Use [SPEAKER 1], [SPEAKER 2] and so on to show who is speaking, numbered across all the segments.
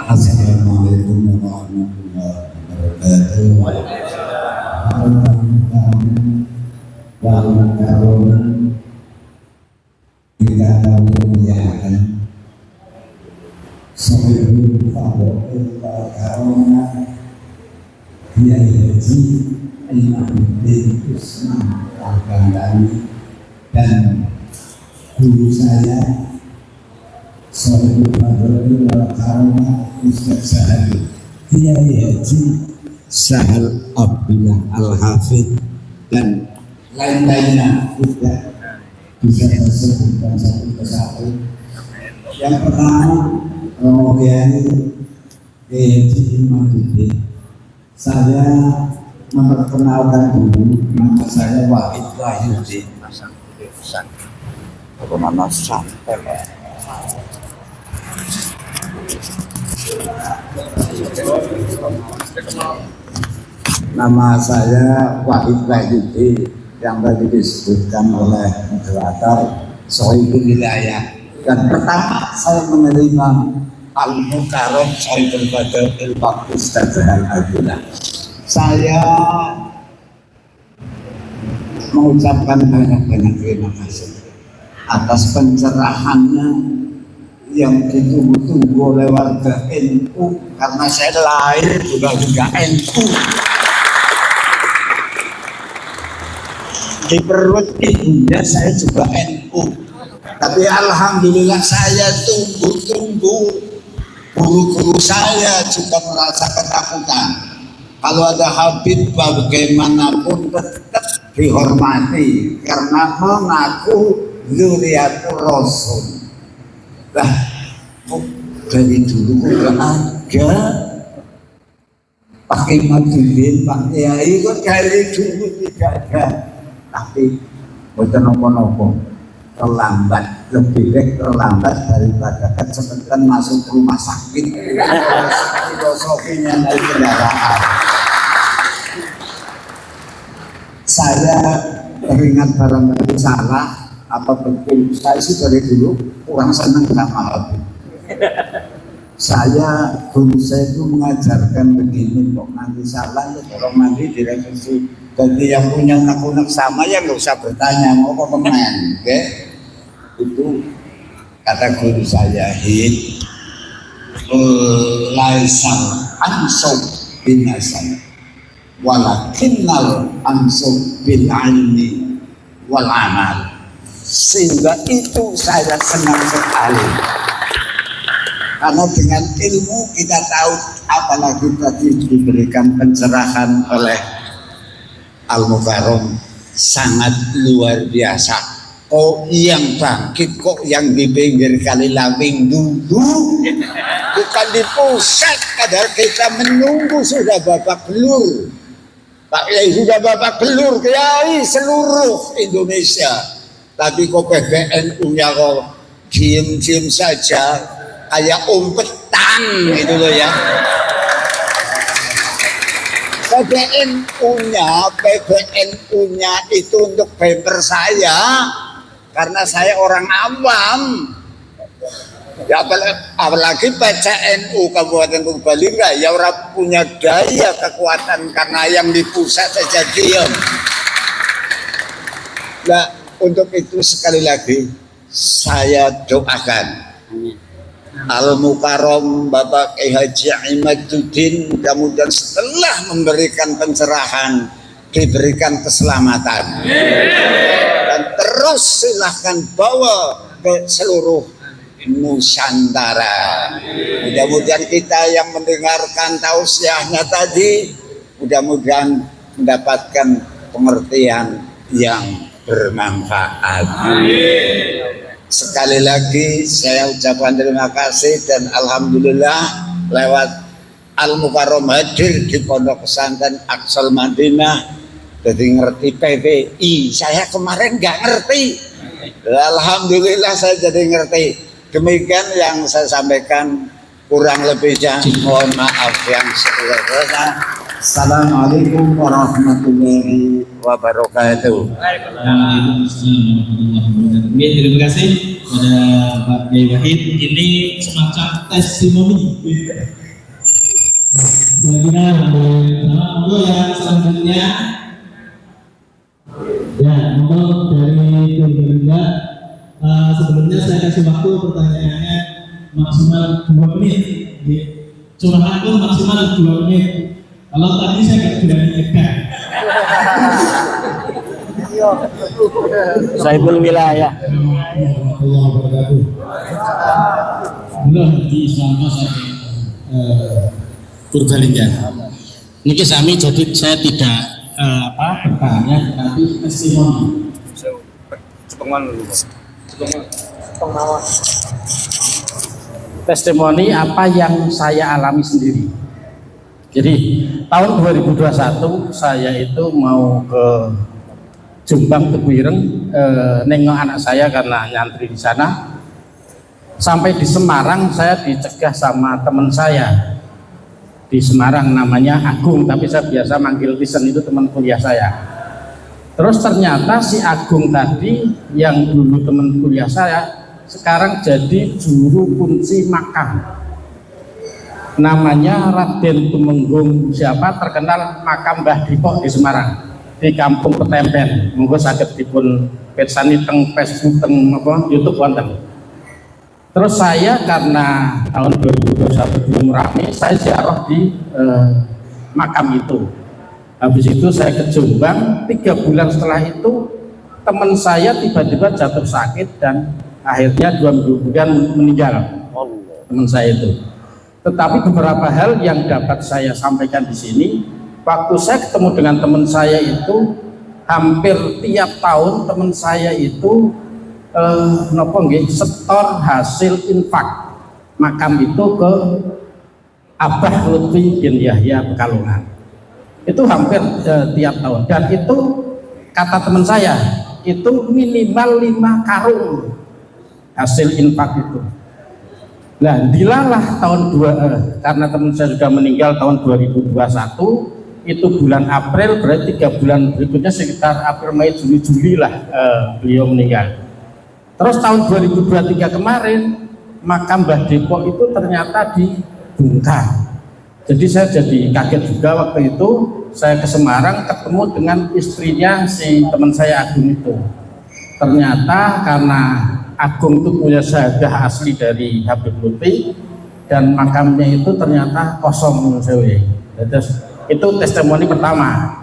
[SPEAKER 1] Assalamualaikum warahmatullahi wabarakatuh. Kita memuliakan Sohibul Fadl Karona Kiai Haji Imamuddin Usman Al-Kandani dan guru saya Sohibul Fadl Karona Ustaz Sahal Kiai Haji Sahal Abdullah Al-Hafidh dan lain-lainnya tidak bisa disebutkan satu persatu. Yang pertama, Romo Kiai Haji Imamuddin. Saya memperkenalkan dulu, nama saya Wahid Wahyudi. Bagaimana sampai? Nama saya Wahid Wahyudi yang tadi disebutkan oleh moderator Sohibul Wilayah. Dan pertama saya menerima Al-Mukarram Sohibul Fadl Il-Faqih Ustaz Al-Abdullah. Saya mengucapkan banyak-banyak terima kasih atas pencerahannya yang ditunggu-tunggu oleh warga NU, karena saya lahir juga NU. Di perut ibunya saya juga NU, tapi alhamdulillah saya tunggu-tunggu. Guru-guru saya juga merasa ketakutan. Kalau ada Habib bagaimanapun tetap dihormati karena mengaku dzurriyyatur Rasul. Nah, dari dulu udah ada Pak Imamuddin, Pak Kiai kok dari dulu tidak ada. Tapi bukan nopo-nopo, terlambat, lebih baik terlambat daripada kecepatan masuk rumah sakit. Filosofinya dari kendaraan. Saya teringat barangkali salah apa betul. Saya sih dari dulu kurang senang sama Habib. Guru saya itu mengajarkan begini, kok nanti salah ya kalau nanti direvisi. Jadi yang punya unek-unek sama ya nggak usah bertanya mau kok komen, oke? Itu kata guru saya, hit laisal ansub bin hasan walakinnal ansub bil ilmi wal amal. Sehingga itu saya senang sekali, karena dengan ilmu kita tahu, apalagi tadi diberikan pencerahan oleh Al-Mukarram sangat luar biasa. Kok yang bangkit, kok yang di pinggir kali Lawing dulu, bukan di pusat. Padahal kita menunggu sudah Bapak Belur, Pak Kiai sudah Bapak Belur, Kiai seluruh Indonesia. Tapi kok PBNU-nya kok diem-diem saja, kayak umpetan gitu loh ya. PBNU-nya itu untuk bemper saya, karena saya orang awam. Ya, apalagi PCNU Kabupaten Purbalingga ya orang punya daya kekuatan karena yang di pusat saja diam. Nah, untuk itu sekali lagi saya doakan Al-Mukarram Bapak Kiai Haji Imamuddin mudah-mudahan setelah memberikan pencerahan diberikan keselamatan. Dan terus silahkan bawa ke seluruh Nusantara. Mudah-mudahan kita yang mendengarkan tausiahnya tadi mudah-mudahan mendapatkan pengertian yang bermanfaat. Sekali lagi saya ucapkan terima kasih dan alhamdulillah lewat Al-Mukarram hadir di Pondok Pesantren Aqsal Madinah, jadi ngerti PPI. Saya kemarin nggak ngerti, alhamdulillah saya jadi ngerti. Demikian yang saya sampaikan, kurang lebihnya mohon maaf yang sebesar-besarnya. Assalamualaikum warahmatullahi wabarakatuh.
[SPEAKER 2] Waalaikumsalam warahmatullahi wabarakatuh. Terima kasih. pada Pak Kiai Wahid. Ini semacam testimoni. Kira-kira monggo yang selanjutnya. Ya, monggo dari Tim Gerindra. Sebelumnya saya kasih waktu pertanyaannya maksimal 2 menit. Curahan pun maksimal 2 menit. Kalau tadi saya nggak berani nyegat.
[SPEAKER 3] Saibul Wilayah.
[SPEAKER 2] Allah wabarakatuh. Belum di Islam saja. Purbalingga. Niki sami jadi saya tidak bertanya tapi testimoni.
[SPEAKER 3] Testimoni apa yang saya alami sendiri. Jadi tahun 2021 saya itu mau ke Jombang Tebuireng nengok anak saya karena nyantri di sana. Sampai di Semarang saya dicegah sama teman saya di Semarang namanya Agung, tapi saya biasa manggil Tisen, itu teman kuliah saya. Terus ternyata si Agung tadi yang dulu teman kuliah saya sekarang jadi juru kunci makam. Namanya Raden Tumenggung siapa terkenal makam Mbah Dipok di Semarang di Kampung Petempen. Monggo saged dipun pirsani teng Facebook teng YouTube wonten. Terus saya karena tahun 2021 belum rame, saya ziarah di makam itu. Habis itu saya ke Jombang, 3 bulan setelah itu teman saya tiba-tiba jatuh sakit dan akhirnya 2 minggu kemudian meninggal. Teman saya itu. Tetapi beberapa hal yang dapat saya sampaikan di sini, waktu saya ketemu dengan teman saya itu hampir tiap tahun teman saya itu setor hasil infak makam itu ke Abah Lutfi bin Yahya Pekalongan. Itu hampir tiap tahun, dan itu kata teman saya itu minimal 5 karung hasil infak itu. Nah, dilalah tahun karena teman saya sudah meninggal tahun 2021, itu bulan April, berarti 3 bulan berikutnya sekitar April, Mei, Juni lah beliau meninggal. Terus tahun 2023 kemarin makam Mbah Depok itu ternyata dibongkar. Jadi saya jadi kaget juga waktu itu. Saya ke Semarang ketemu dengan istrinya si teman saya Agung itu. Ternyata karena Agung itu punya syahadah asli dari Habib Lutfi dan makamnya itu ternyata kosong. Terus itu testimoni pertama.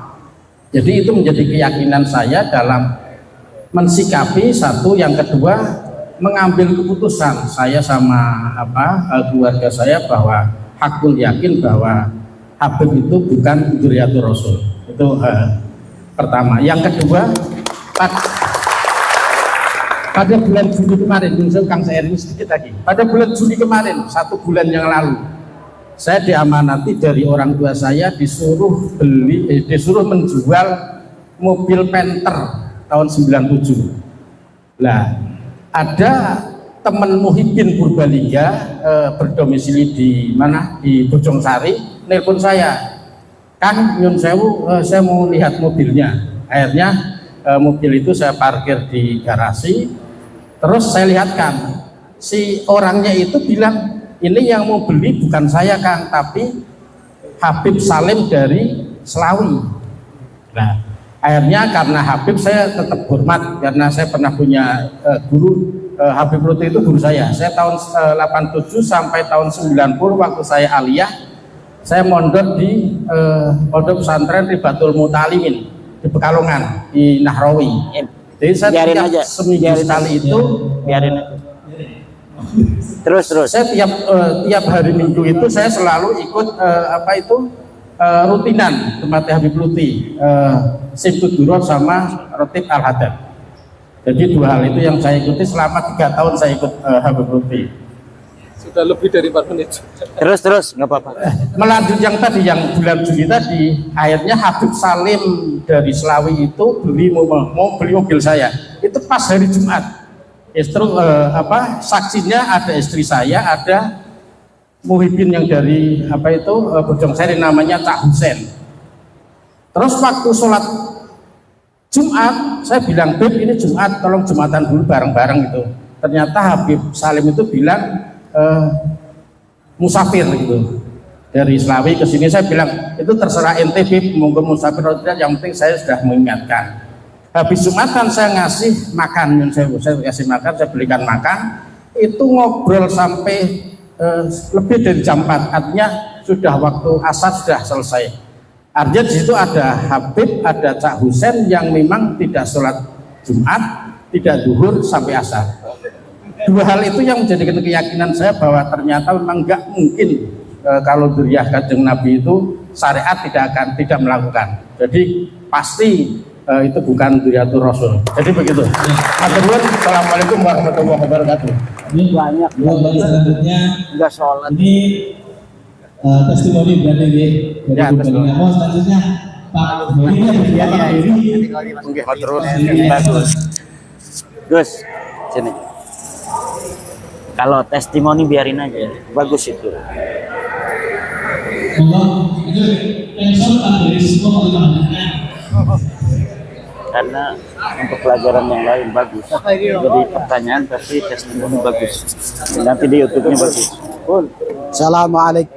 [SPEAKER 3] Jadi itu menjadi keyakinan saya dalam mensikapi satu, yang kedua mengambil keputusan saya sama keluarga saya bahwa hakul yakin bahwa Habib itu bukan dzurriyyatur Rasul. Itu pertama. Yang kedua, pada bulan Juli kemarin, Kang Sair ini sedikit lagi. Pada bulan Juli kemarin, 1 bulan yang lalu, saya diamanati dari orang tua saya disuruh menjual mobil Panther tahun 97. Nah, ada teman Muhyiddin Purbalingga berdomisili di mana? Di Bojongsari, nelpon saya, Kang nyun sewu, saya mau lihat mobilnya. Akhirnya mobil itu saya parkir di garasi, terus saya lihatkan si orangnya itu bilang, ini yang mau beli bukan saya Kang, tapi Habib Salim dari Selawi. Nah, akhirnya karena Habib saya tetap hormat, karena saya pernah punya guru, Habib Lutfi itu guru saya. Saya tahun 87 sampai tahun 90 waktu saya aliyah, saya mondok di pondok pesantren Ribatul Mutalimin di Pekalongan, di Nahrawi. Jadi saya tiap seminggu sekali itu biarin aja. Terus saya tiap hari Minggu itu saya selalu ikut rutinan tempatnya Habib Lutfi, Sibtud Duror sama Rotib Al-Hadad. Jadi 2 hal itu yang saya ikuti selama 3 tahun saya ikut Habib Lutfi.
[SPEAKER 4] Sudah lebih dari 4 menit.
[SPEAKER 3] Terus nggak apa-apa. Melanjut yang tadi, yang bulan Juli tadi, akhirnya Habib Salim dari Selawi itu mau beli mobil saya. Itu pas hari Jumat. Justru saksinya ada istri saya, ada Muhyiddin yang dari Bojongsari namanya Cak Husen. Terus waktu sholat Jumat saya bilang, Beb ini Jumat tolong Jumatan dulu bareng-bareng gitu. ternyata Habib Salim itu bilang musafir gitu. Dari Slawi ke sini saya bilang itu terserah ente Bib, monggo musafir atau tidak, yang penting saya sudah mengingatkan. Habis Jumatan saya ngasih makan, saya kasih makan, saya belikan makan, itu ngobrol sampai lebih dari jam 4, artinya sudah waktu asar sudah selesai. Artinya di situ ada Habib, ada Cak Husen yang memang tidak sholat Jumat, tidak zuhur sampai asar. Dua hal itu yang menjadikan keyakinan saya bahwa ternyata memang nggak mungkin kalau dzurriyyah Kanjeng Nabi itu syariat tidak melakukan. Jadi pasti itu bukan dzurriyyatur Rasul. Jadi begitu. Assalamualaikum warahmatullahi wabarakatuh.
[SPEAKER 2] Ini banyak. Selanjutnya
[SPEAKER 3] Enggak sholat.
[SPEAKER 2] ini testimoni berarti dari Bupati. Oh, selanjutnya Pak Dori ya, Pak Dori.
[SPEAKER 3] Terus
[SPEAKER 5] Bagus. Gus, sini. Kalau testimoni biarin aja, bagus itu.
[SPEAKER 2] Itu pensor dari semua pengalaman.
[SPEAKER 5] Karena untuk pelajaran yang lain bagus. Jadi pertanyaan pasti testimoni bagus. Nanti di YouTube-nya bagus.
[SPEAKER 6] Assalamualaikum.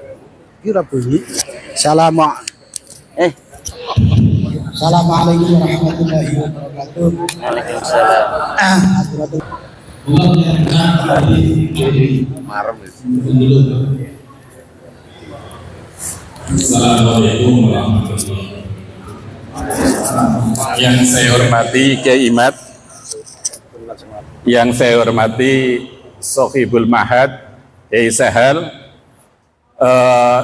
[SPEAKER 6] Assalamualaikum warahmatullahi wabarakatuh.
[SPEAKER 5] Waalaikumsalam.
[SPEAKER 7] Assalamualaikum warahmatullahi wabarakatuh. Yang saya hormati Kiai Imad, yang saya hormati Sohibul Mahad, Kiai Sahal.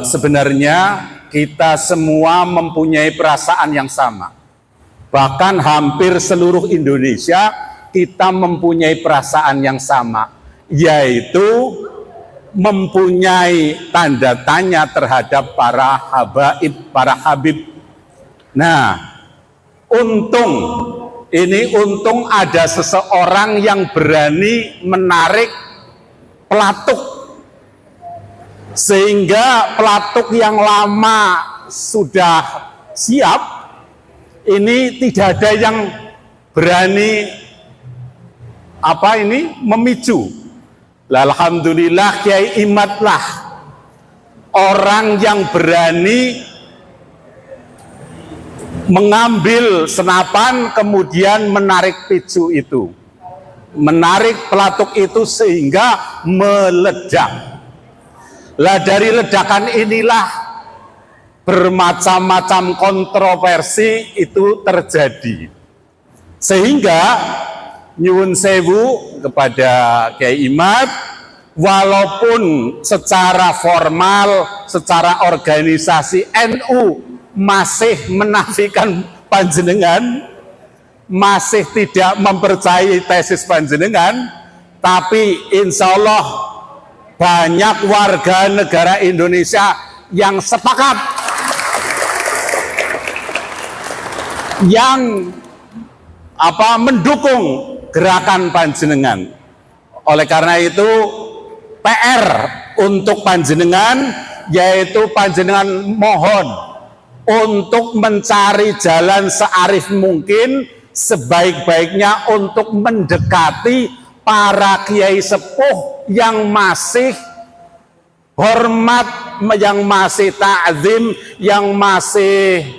[SPEAKER 7] Sebenarnya kita semua mempunyai perasaan yang sama. Bahkan hampir seluruh Indonesia kita mempunyai perasaan yang sama, yaitu mempunyai tanda tanya terhadap para habaib, para habib. Nah, untung ada seseorang yang berani menarik pelatuk, sehingga pelatuk yang lama sudah siap, ini tidak ada yang berani memicu. Alhamdulillah Kiai Imad lah orang yang berani mengambil senapan kemudian menarik picu itu, menarik pelatuk itu sehingga meledak. Lah dari ledakan inilah bermacam-macam kontroversi itu terjadi, sehingga nyuwun sewu kepada Kiai Imad, walaupun secara formal, secara organisasi NU masih menafikan panjenengan, masih tidak mempercayai tesis panjenengan, tapi insya Allah banyak warga negara Indonesia yang sepakat, yang mendukung gerakan panjenengan. Oleh karena itu PR untuk panjenengan, yaitu panjenengan mohon untuk mencari jalan searif mungkin, sebaik-baiknya untuk mendekati para kiai sepuh yang masih hormat, yang masih ta'zim, yang masih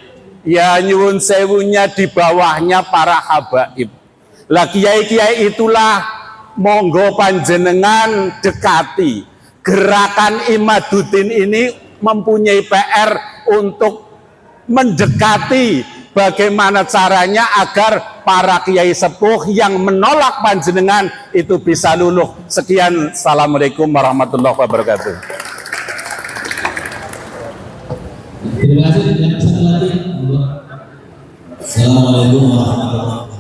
[SPEAKER 7] nyuwun sewunya di bawahnya para habaib. Lah kiai-kiai itulah monggo panjenengan dekati. Gerakan Imaduddin ini mempunyai PR untuk mendekati bagaimana caranya agar para kiai sepuh yang menolak panjenengan itu bisa luluh. Sekian, assalamualaikum warahmatullahi wabarakatuh.
[SPEAKER 2] Terima kasih. Yang satu lagi.
[SPEAKER 8] Assalamualaikum warahmatullahi wabarakatuh.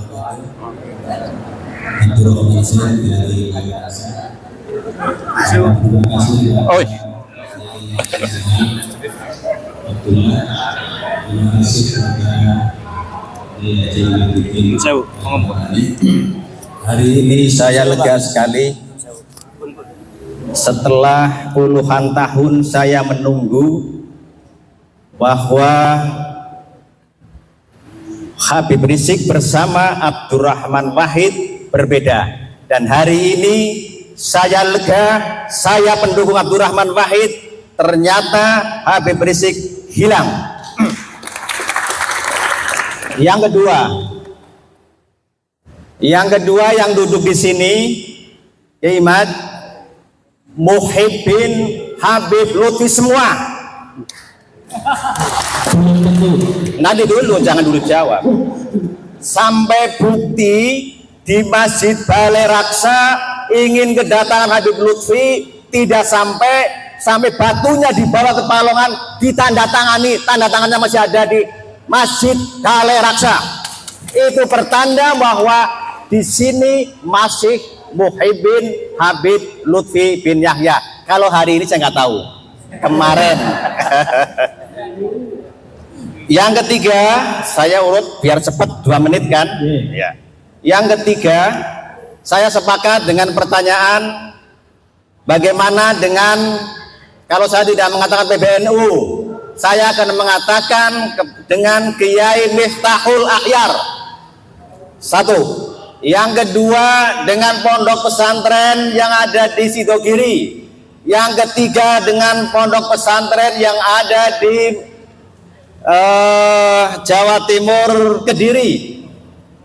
[SPEAKER 8] Abdurrahman Zain dari Jakarta. Terima kasih. Terima kasih kepada
[SPEAKER 9] Hari ini saya lega sekali. Setelah puluhan tahun saya menunggu bahwa Habib Rizik bersama Abdurrahman Wahid berbeda.
[SPEAKER 10] Dan hari ini saya lega, saya pendukung Abdurrahman Wahid, ternyata Habib Rizik hilang. Yang kedua yang duduk di sini, ya Imad, Muhibbin Habib Lutfi semua. Nanti dulu, jangan dulu jawab. Sampai bukti di Masjid Balai Raksa ingin kedatangan Habib Lutfi, tidak sampai batunya dibawa ke Palongan, ditandatangani, tanda tangannya masih ada di Masjid Balai Raksa. Itu pertanda bahwa di sini masih Muhibbin Habib Lutfi bin Yahya. Kalau hari ini saya nggak tahu. Kemarin. Yang ketiga, saya urut biar cepat 2 menit kan? Ya. Yang ketiga, saya sepakat dengan pertanyaan bagaimana dengan kalau saya tidak mengatakan PBNU, saya akan mengatakan dengan Kiai Miftahul Akhyar. 1. Yang kedua dengan pondok pesantren yang ada di Sidogiri. Yang ketiga dengan pondok pesantren yang ada di Jawa Timur, Kediri.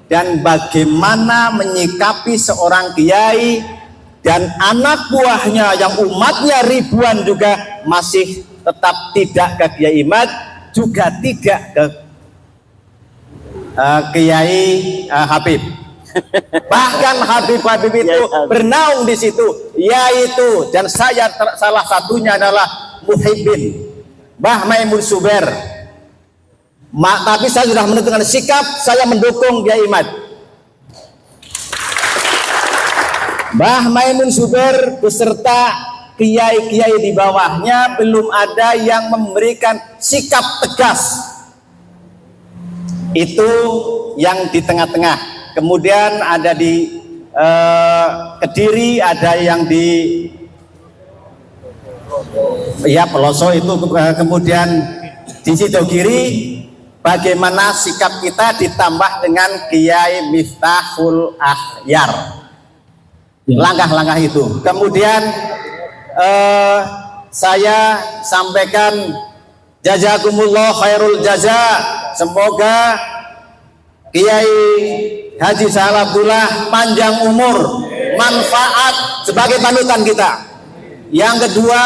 [SPEAKER 10] Dan bagaimana menyikapi seorang kiai dan anak buahnya yang umatnya ribuan juga masih tetap tidak ke Kiai Imad, juga tidak ke Kiai Habib. Bahkan Habib itu bernaung di situ, yaitu, dan saya salah satunya adalah Muhibbin Mbah Maimun Zubair. Tapi saya sudah menentukan sikap, saya mendukung Kiai Imad. Mbah Maimun Zubair beserta kiai-kiai di bawahnya belum ada yang memberikan sikap tegas. Itu yang di tengah-tengah. Kemudian ada di Kediri, ada yang di Peloso itu, kemudian di Sidogiri. Bagaimana sikap kita ditambah dengan Kiai Miftahul Akhyar, langkah-langkah itu. Kemudian saya sampaikan jazakumullah khairul jaza, semoga Kiai Haji Sahal Abdullah panjang umur, manfaat sebagai panutan kita. Yang kedua,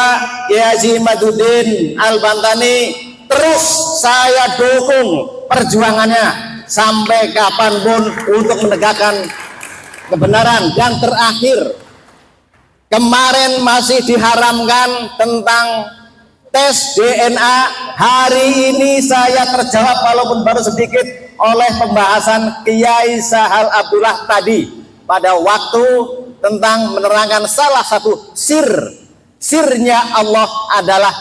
[SPEAKER 10] Kiai Haji Imaduddin Al-Bantani, terus saya dukung perjuangannya sampai kapanpun untuk menegakkan kebenaran. Dan terakhir, kemarin masih diharamkan tentang tes DNA. Hari ini saya terjawab walaupun baru sedikit oleh pembahasan Kiai Sahal Abdullah tadi pada waktu tentang menerangkan salah satu sirnya Allah adalah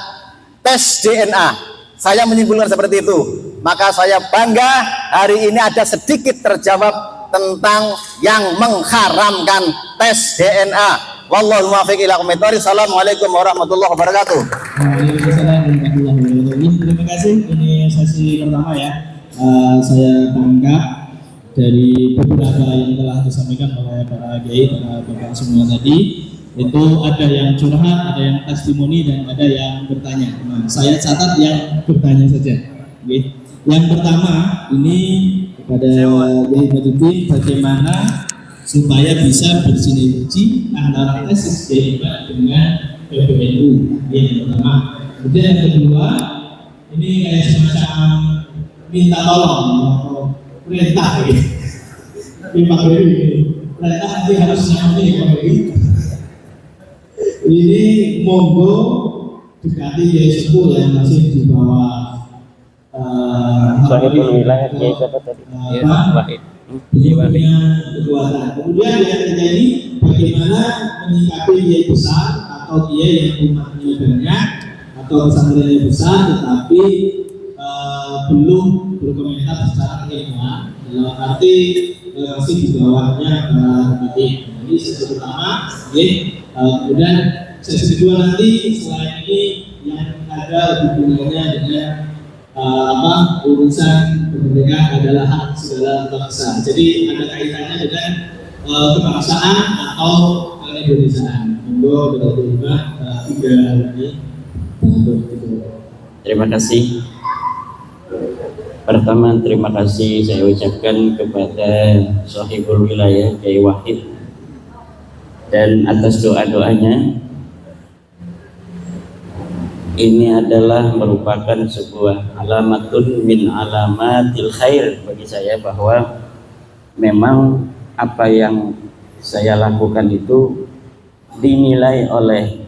[SPEAKER 10] tes DNA. Saya menyimpulkan seperti itu. Maka saya bangga hari ini ada sedikit terjawab tentang yang mengharamkan tes DNA. Wallahu muwaffiq ila aqwamit thoriq. Assalamualaikum warahmatullahi wabarakatuh.
[SPEAKER 2] Waalaikumsalam warahmatullahi wabarakatuh. Terima kasih. Ini sesi pertama ya. Saya bangga dari beberapa yang telah disampaikan oleh para kiai, para bapak semua tadi. Itu ada yang curhat, ada yang testimoni, dan ada yang bertanya. Nah, saya catat yang bertanya saja. Okay. Yang pertama ini kepada Kiai Imaduddin, bagaimana supaya bisa bersinergi antara tesis Kiai dengan PBNU. Yang pertama. Kemudian yang kedua, ini kayak semacam minta tolong atau perintah gitu. Pak Beri, perintah nanti harus nyampe Pak Beri. Ini monggo dekati Kiai Sepuh yang masih di bawah
[SPEAKER 5] Sahibul wilayah Kiai siapa tadi?
[SPEAKER 2] Wahid. Punya kekuatan. Kemudian yang terjadi bagaimana menyikapi Kiai besar atau Kiai yang umatnya banyak atau pesantrennya besar tetapi belum berkomentar secara ilmiah, dalam arti masih di bawahnya pendidik. Ini sesi pertama, kemudian sesi kedua nanti selain ini yang ada hubungannya dengan urusan kemerdekaan adalah hak segala bangsa. Jadi ada kaitannya dengan kebangsaan atau keindonesiaan. Monggo berterima tiga ini untuk itu.
[SPEAKER 11] Terima kasih. Pertama, terima kasih saya ucapkan kepada Sahibul Wilayah Kiai Wahid dan atas doa-doanya. Ini adalah merupakan sebuah alamatun min alamatil khair bagi saya, bahwa memang apa yang saya lakukan itu dinilai oleh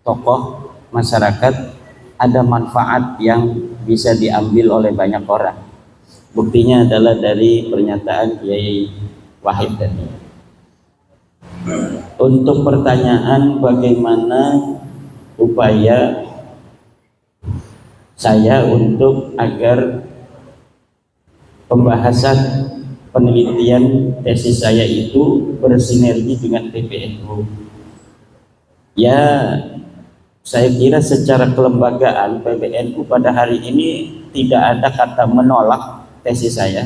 [SPEAKER 11] tokoh masyarakat, ada manfaat yang bisa diambil oleh banyak orang. Buktinya adalah dari pernyataan Kiai Wahid tadi. Untuk pertanyaan bagaimana upaya saya untuk agar pembahasan penelitian tesis saya itu bersinergi dengan PBNU, ya saya kira secara kelembagaan PBNU pada hari ini tidak ada kata menolak tesis saya,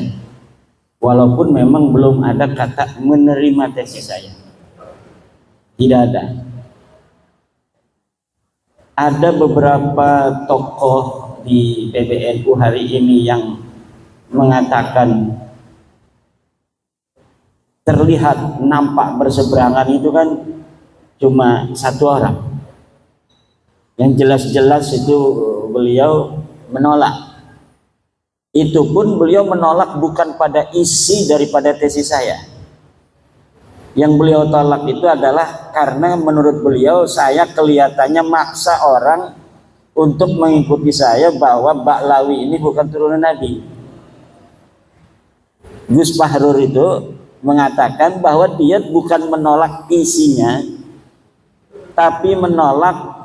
[SPEAKER 11] walaupun memang belum ada kata menerima tesis saya, tidak ada. Ada beberapa tokoh di PBNU hari ini yang mengatakan terlihat nampak berseberangan itu kan cuma satu orang. Yang jelas-jelas itu beliau menolak. Itu pun beliau menolak bukan pada isi daripada tesis saya. Yang beliau tolak itu adalah karena menurut beliau saya kelihatannya maksa orang untuk mengikuti saya bahwa Ba'lawi ini bukan turunan Nabi. Gus Fahrur itu mengatakan bahwa dia bukan menolak isinya, tapi menolak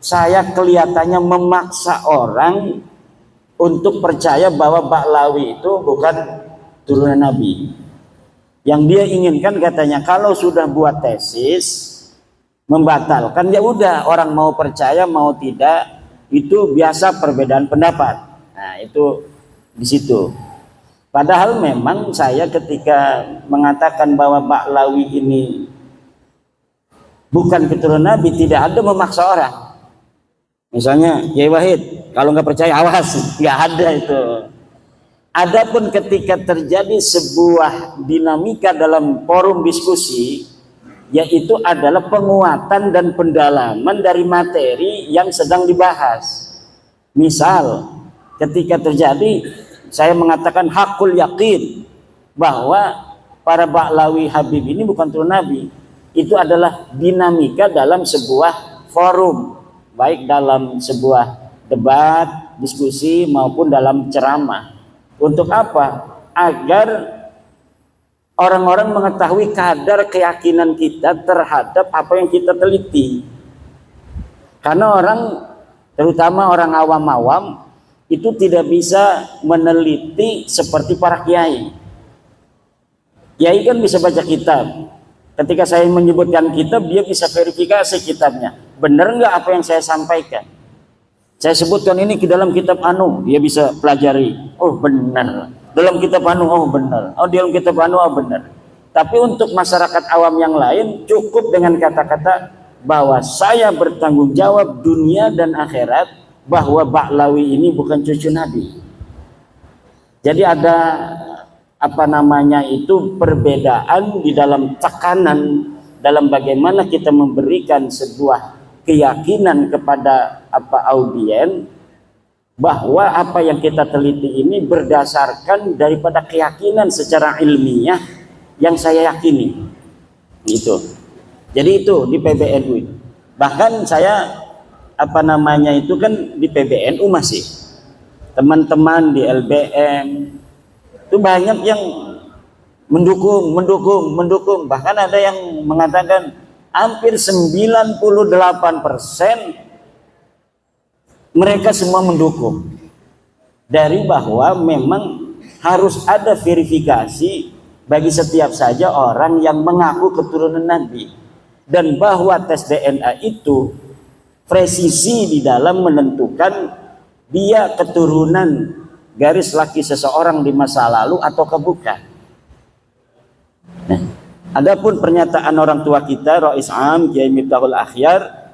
[SPEAKER 11] saya kelihatannya memaksa orang untuk percaya bahwa Ba'lawi itu bukan turunan Nabi. Yang dia inginkan katanya kalau sudah buat tesis membatalkan, ya udah, orang mau percaya mau tidak itu biasa perbedaan pendapat. Nah, itu di situ. Padahal memang saya ketika mengatakan bahwa Ba'lawi ini bukan keturunan Nabi, tidak ada memaksa orang. Misalnya Kiai Wahid, kalau nggak percaya awas, nggak ada itu. Adapun ketika terjadi sebuah dinamika dalam forum diskusi, yaitu adalah penguatan dan pendalaman dari materi yang sedang dibahas. Misal ketika terjadi saya mengatakan hakul yakin bahwa para Ba'lawi Habib ini bukan turun Nabi, itu adalah dinamika dalam sebuah forum, baik dalam sebuah debat, diskusi maupun dalam ceramah. Untuk apa? Agar orang-orang mengetahui kadar keyakinan kita terhadap apa yang kita teliti. Karena orang, terutama orang awam-awam, itu tidak bisa meneliti seperti para kiai. Kiai kan bisa baca kitab. Ketika saya menyebutkan kitab, dia bisa verifikasi kitabnya. Benar nggak apa yang saya sampaikan? Saya sebutkan ini ke dalam kitab anu, dia bisa pelajari. Oh benar. Dalam kitab anu, oh benar. Oh dalam kitab anu, oh benar. Tapi untuk masyarakat awam yang lain cukup dengan kata-kata bahwa saya bertanggung jawab dunia dan akhirat, bahwa Ba'lawi ini bukan cucu Nabi. Jadi ada apa namanya itu perbedaan di dalam tekanan dalam bagaimana kita memberikan sebuah keyakinan kepada audien bahwa apa yang kita teliti ini berdasarkan daripada keyakinan secara ilmiah yang saya yakini. Gitu. Jadi itu di PBNU itu. Bahkan saya apa namanya itu kan di PBNU masih teman-teman di LBM itu banyak yang mendukung, bahkan ada yang mengatakan hampir 98% mereka semua mendukung, dari bahwa memang harus ada verifikasi bagi setiap saja orang yang mengaku keturunan Nabi, dan bahwa tes DNA itu presisi di dalam menentukan dia keturunan garis laki seseorang di masa lalu atau bukan. Nah, Adapun pernyataan orang tua kita, Rais Am Kiai Miftahul Akhyar,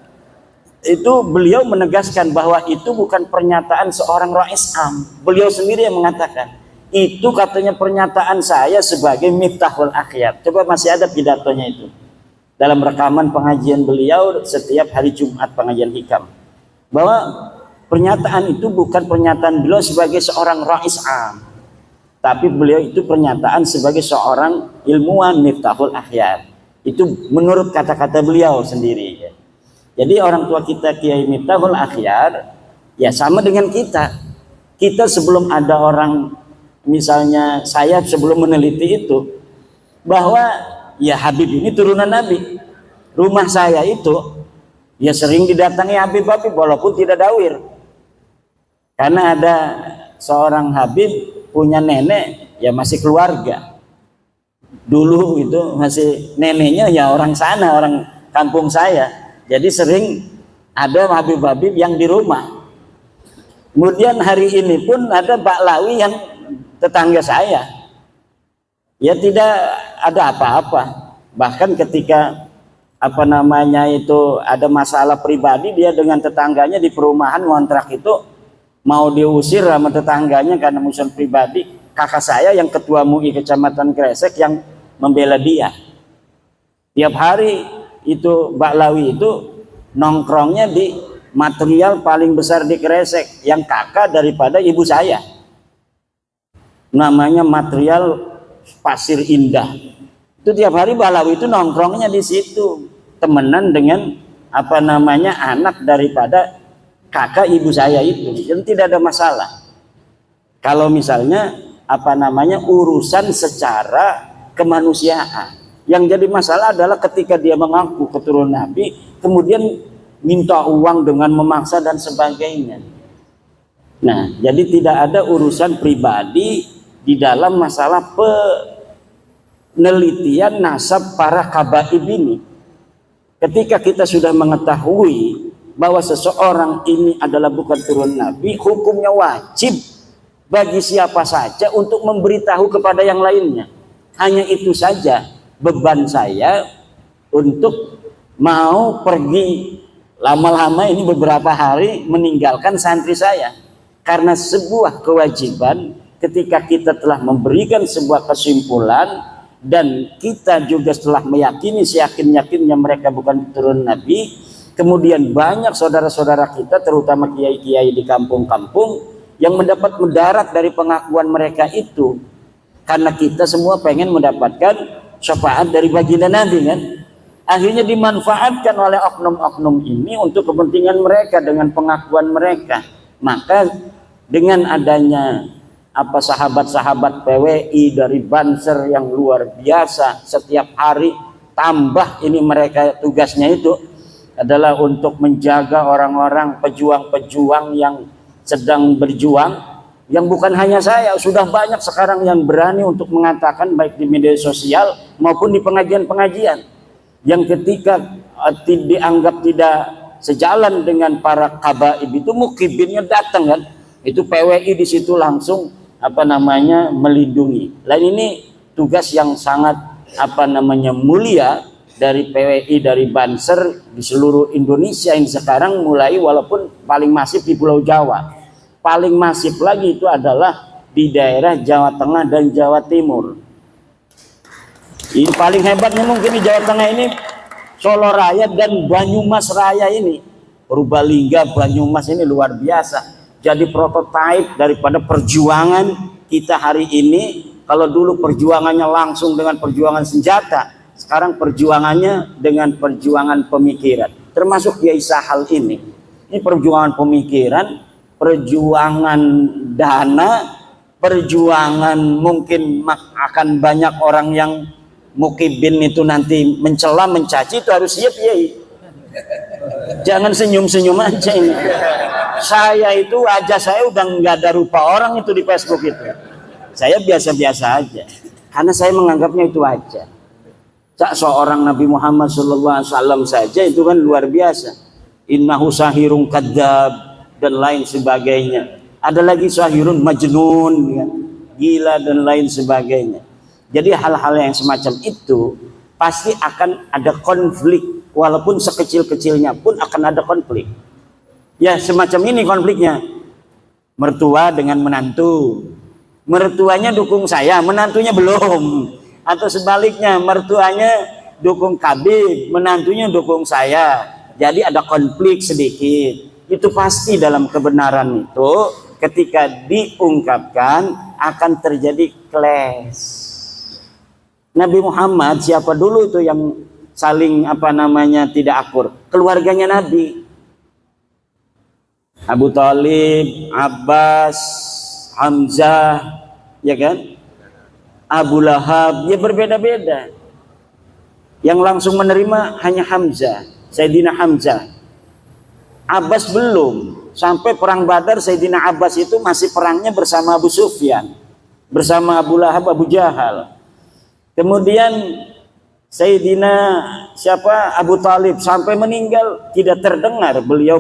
[SPEAKER 11] itu beliau menegaskan bahwa itu bukan pernyataan seorang Rais Am. Beliau sendiri yang mengatakan, itu katanya pernyataan saya sebagai Miftahul Akhyar. Coba masih ada pidatonya itu dalam rekaman pengajian beliau setiap hari Jumat pengajian hikam, bahwa pernyataan itu bukan pernyataan beliau sebagai seorang Rais Am, tapi beliau itu pernyataan sebagai seorang ilmuwan Miftahul Akhyar. Itu menurut kata-kata beliau sendiri. Jadi orang tua kita Kiai Miftahul Akhyar ya sama dengan kita. Kita sebelum ada orang, misalnya saya sebelum meneliti itu, bahwa ya Habib ini turunan Nabi. Rumah saya itu ya sering didatangi Habib-Habib walaupun tidak dawir. Karena ada seorang Habib punya nenek ya masih keluarga. Dulu itu masih neneknya ya orang sana, orang kampung saya. Jadi sering ada Habib-Habib yang di rumah. Kemudian hari ini pun ada Baklawi yang tetangga saya. Ya tidak ada apa-apa. Bahkan ketika itu ada masalah pribadi, dia dengan tetangganya di perumahan ngontrak itu mau diusir sama tetangganya karena urusan pribadi. Kakak saya yang ketua MUI Kecamatan Kresek yang membela dia. Tiap hari itu Baklawi itu nongkrongnya di material paling besar di Kresek yang kakak daripada ibu saya. Namanya material Pasir Indah. Itu tiap hari Baklawi itu nongkrongnya di situ, temenan dengan anak daripada kakak ibu saya itu. Dan tidak ada masalah. Kalau misalnya urusan secara kemanusiaan. Yang jadi masalah adalah ketika dia mengaku keturunan Nabi, kemudian minta uang dengan memaksa dan sebagainya. Nah, jadi tidak ada urusan pribadi di dalam masalah penelitian nasab para kabaib ini. Ketika kita sudah mengetahui bahwa seseorang ini adalah bukan turunan Nabi, hukumnya wajib bagi siapa saja untuk memberitahu kepada yang lainnya. Hanya itu saja beban saya untuk mau pergi lama-lama ini beberapa hari meninggalkan santri saya, karena sebuah kewajiban ketika kita telah memberikan sebuah kesimpulan dan kita juga setelah meyakini seyakin-yakinnya mereka bukan keturunan Nabi, kemudian banyak saudara-saudara kita terutama kiai-kiai di kampung-kampung yang mendapat mudarat dari pengakuan mereka itu, karena kita semua pengen mendapatkan syafaat dari baginda Nabi kan. Akhirnya dimanfaatkan oleh oknum-oknum ini untuk kepentingan mereka dengan pengakuan mereka. Maka dengan adanya sahabat-sahabat PWI dari Banser yang luar biasa, setiap hari tambah ini mereka tugasnya itu adalah untuk menjaga orang-orang pejuang-pejuang yang sedang berjuang, yang bukan hanya saya, sudah banyak sekarang yang berani untuk mengatakan baik di media sosial maupun di pengajian-pengajian yang ketika dianggap tidak sejalan dengan para kabaib itu mukibinnya datang kan, itu PWI di situ langsung melindungi. Lain ini tugas yang sangat mulia dari PWI dari Banser di seluruh Indonesia yang sekarang mulai, walaupun paling masif di Pulau Jawa, paling masif lagi itu adalah di daerah Jawa Tengah dan Jawa Timur. Ini paling hebatnya mungkin di Jawa Tengah ini Solo Raya dan Banyumas Raya ini, Purbalingga, Banyumas ini luar biasa. Jadi prototipe daripada perjuangan kita hari ini. Kalau dulu perjuangannya langsung dengan perjuangan senjata, sekarang perjuangannya dengan perjuangan pemikiran. Termasuk Kiai Sahal ini perjuangan pemikiran, perjuangan dana, perjuangan mungkin akan banyak orang yang mukibin itu nanti mencela, mencaci, itu harus siap ya. Jangan senyum-senyum aja ini. Saya itu wajah saya udah nggak ada rupa orang itu di Facebook itu. Saya biasa-biasa aja, karena saya menganggapnya itu wajar. Seorang Nabi Muhammad SAW saja itu kan luar biasa. Innahu sahirun kadzab dan lain sebagainya. Ada lagi sahirun majnun, gila dan lain sebagainya. Jadi hal-hal yang semacam itu pasti akan ada konflik, walaupun sekecil-kecilnya pun akan ada konflik. Ya semacam ini konfliknya, mertua dengan menantu, mertuanya dukung saya, menantunya belum, atau sebaliknya mertuanya dukung Kabib, menantunya dukung saya, jadi ada konflik sedikit. Itu pasti dalam kebenaran itu ketika diungkapkan akan terjadi clash. Nabi Muhammad siapa dulu itu yang saling tidak akur? Keluarganya Nabi. Abu Thalib, Abbas, Hamzah, ya kan? Abu Lahab, ya berbeda-beda. Yang langsung menerima hanya Hamzah, Sayyidina Hamzah. Abbas belum. Sampai perang Badar, Sayyidina Abbas itu masih perangnya bersama Abu Sufyan, bersama Abu Lahab, Abu Jahal. Kemudian Sayyidina Abu Thalib sampai meninggal tidak terdengar beliau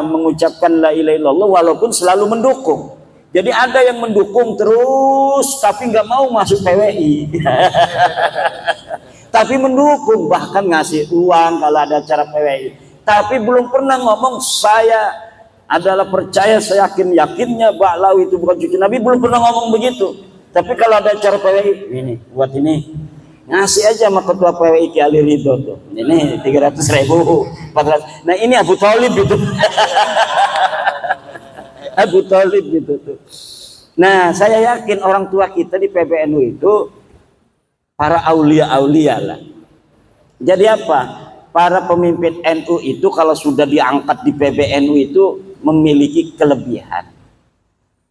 [SPEAKER 11] mengucapkan la ilaha illallah, walaupun selalu mendukung. Jadi ada yang mendukung terus tapi nggak mau masuk PWI. Tapi mendukung, bahkan ngasih uang kalau ada acara PWI. Tapi belum pernah ngomong saya adalah percaya, saya yakinnya Ba'lawi itu bukan cucu Nabi, belum pernah ngomong begitu. Tapi kalau ada acara PWI, ini buat ini, ngasih aja sama ketua PWI Ki Ali Ridho tuh, ini 300.000, 400. Nah ini Abu Thalib gitu. Abu Thalib gitu tuh. Nah saya yakin orang tua kita di PBNU itu para aulia lah. Jadi apa? Para pemimpin NU itu kalau sudah diangkat di PBNU itu memiliki kelebihan.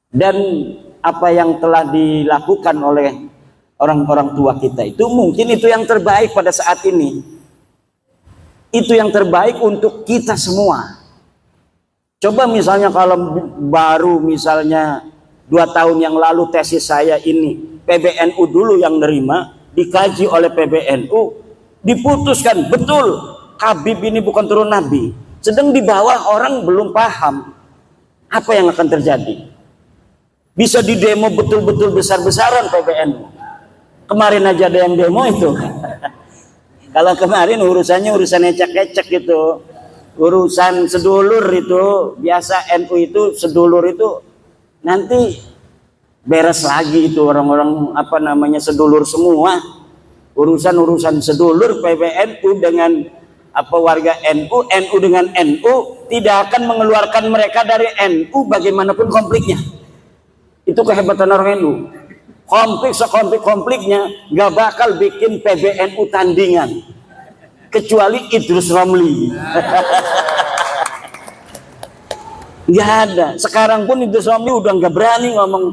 [SPEAKER 11] Dan apa yang telah dilakukan oleh orang-orang tua kita itu mungkin itu yang terbaik pada saat ini. Itu yang terbaik untuk kita semua. Coba misalnya kalau baru misalnya 2 tahun yang lalu tesis saya ini PBNU dulu yang nerima, dikaji oleh PBNU, diputuskan betul Habib ini bukan turun Nabi. Sedang di bawah orang belum paham apa yang akan terjadi. Bisa didemo betul-betul besar-besaran PBNU. Kemarin aja ada yang demo itu. Kalau kemarin urusannya urusan ecek-ecek itu, urusan sedulur itu, biasa NU itu sedulur itu nanti beres lagi itu orang-orang sedulur semua. Urusan sedulur PBNU dengan warga NU, NU dengan NU tidak akan mengeluarkan mereka dari NU bagaimanapun konfliknya. Itu kehebatan orang NU. Konfliknya nggak bakal bikin PBNU tandingan kecuali Idrus Ramli. Nggak ada. Sekarang pun Idrus Ramli udah nggak berani ngomong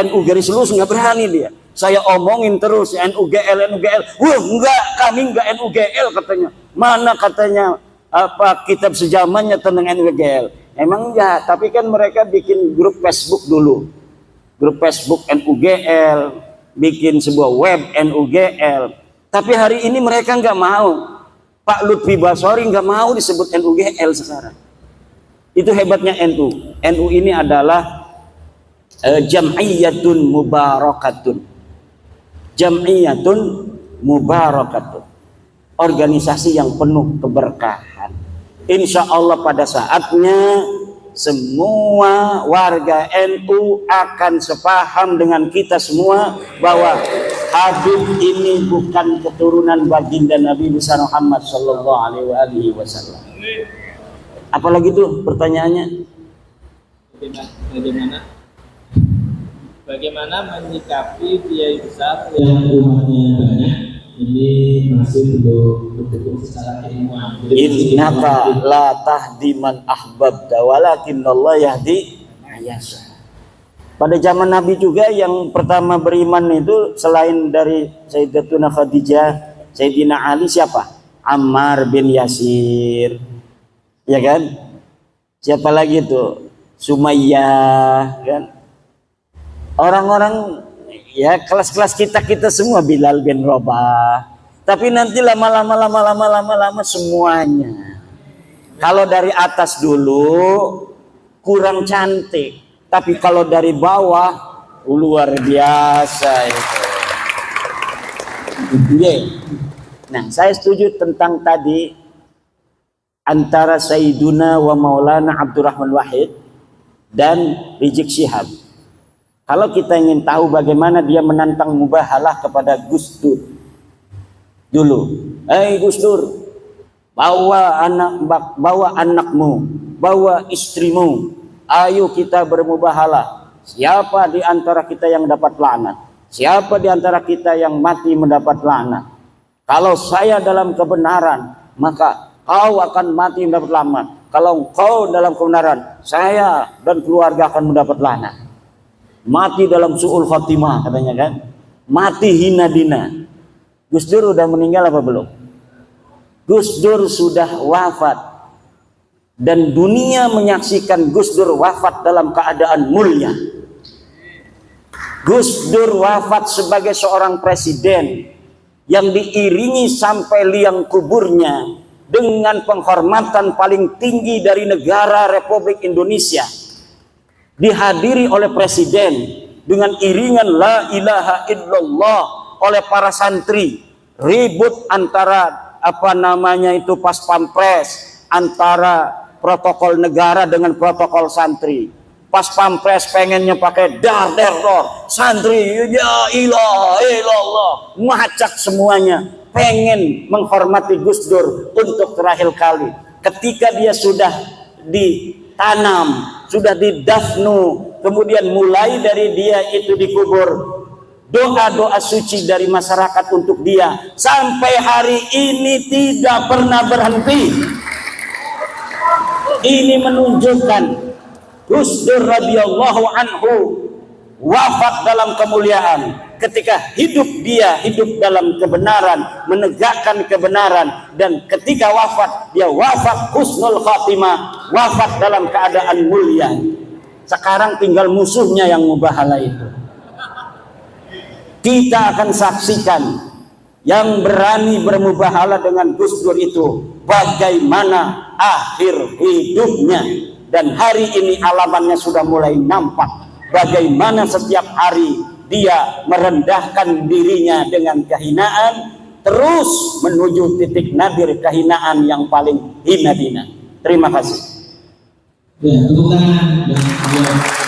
[SPEAKER 11] NU garis lurus, nggak berani dia. Saya omongin terus NUGL. Wah enggak, kami enggak NUGL katanya. Mana katanya kitab sejamannya tentang NUGL. Emang enggak, tapi kan mereka bikin grup Facebook dulu. Grup Facebook NUGL, bikin sebuah web NUGL. Tapi hari ini mereka enggak mau. Pak Lutfi Basori enggak mau disebut NUGL sekarang. Itu hebatnya NU. NU ini adalah jam'iyatun mubarakatun. Jam'iyatun mubarakatun, organisasi yang penuh keberkahan. Insya Allah pada saatnya semua warga NU akan sepaham dengan kita semua bahwa Habib ini bukan keturunan baginda Nabi besar Muhammad Sallallahu Alaihi Wasallam. Apalagi tuh pertanyaannya?
[SPEAKER 2] Bagaimana menyikapi kiai besar yang umatnya banyak ini masih belum mendukung secara ilmuwan?
[SPEAKER 11] Innaka la tahdi man ahbabta walakinallah yahdi mayasha. Pada zaman Nabi juga yang pertama beriman itu selain dari Sayyidatuna Khadijah, Sayyidina Ali siapa? Ammar bin Yasir, ya kan? Siapa lagi tuh? Sumayyah, kan? Orang-orang ya kelas-kelas kita semua, Bilal bin Rabah. Tapi nanti lama-lama semuanya. Kalau dari atas dulu kurang cantik, tapi kalau dari bawah luar biasa itu. Nah, saya setuju tentang tadi antara Sayyiduna wa Maulana Abdurrahman Wahid dan Rizik Syihab. Kalau kita ingin tahu bagaimana dia menantang mubahalah kepada Gus Dur dulu, Gus Dur, bawa anakmu, bawa istrimu, ayo kita bermubahalah. Siapa di antara kita yang dapat laknat? Siapa di antara kita yang mati mendapat laknat? Kalau saya dalam kebenaran, maka kau akan mati mendapat laknat. Kalau kau dalam kebenaran, saya dan keluarga akan mendapat laknat. Mati dalam su'ul khatimah katanya kan. Mati hina dina. Gus Dur udah meninggal apa belum? Gus Dur sudah wafat. Dan dunia menyaksikan Gus Dur wafat dalam keadaan mulia. Gus Dur wafat sebagai seorang presiden yang diiringi sampai liang kuburnya dengan penghormatan paling tinggi dari negara Republik Indonesia, dihadiri oleh presiden dengan iringan la ilaha illallah oleh para santri, ribut antara pas pampres, antara protokol negara dengan protokol santri. Pas pampres pengennya pakai dar, santri ya ilaha illallah, ngacak semuanya, pengen menghormati Gus Dur untuk terakhir kali. Ketika dia sudah ditanam, sudah didafnu, kemudian mulai dari dia itu dikubur, doa-doa suci dari masyarakat untuk dia sampai hari ini tidak pernah berhenti. Ini menunjukkan Gus Dur radhiyallahu anhu wafat dalam kemuliaan. Ketika hidup dia hidup dalam kebenaran, menegakkan kebenaran, dan ketika wafat dia wafat husnul khatimah, wafat dalam keadaan mulia. Sekarang tinggal musuhnya yang mubahalah itu. Kita akan saksikan yang berani bermubahalah dengan Gus Dur itu bagaimana akhir hidupnya. Dan hari ini alamannya sudah mulai nampak. Bagaimana setiap hari dia merendahkan dirinya dengan kehinaan, terus menuju titik nadir kehinaan yang paling hina-hina. Terima kasih.
[SPEAKER 2] Ya, tepuk tangan.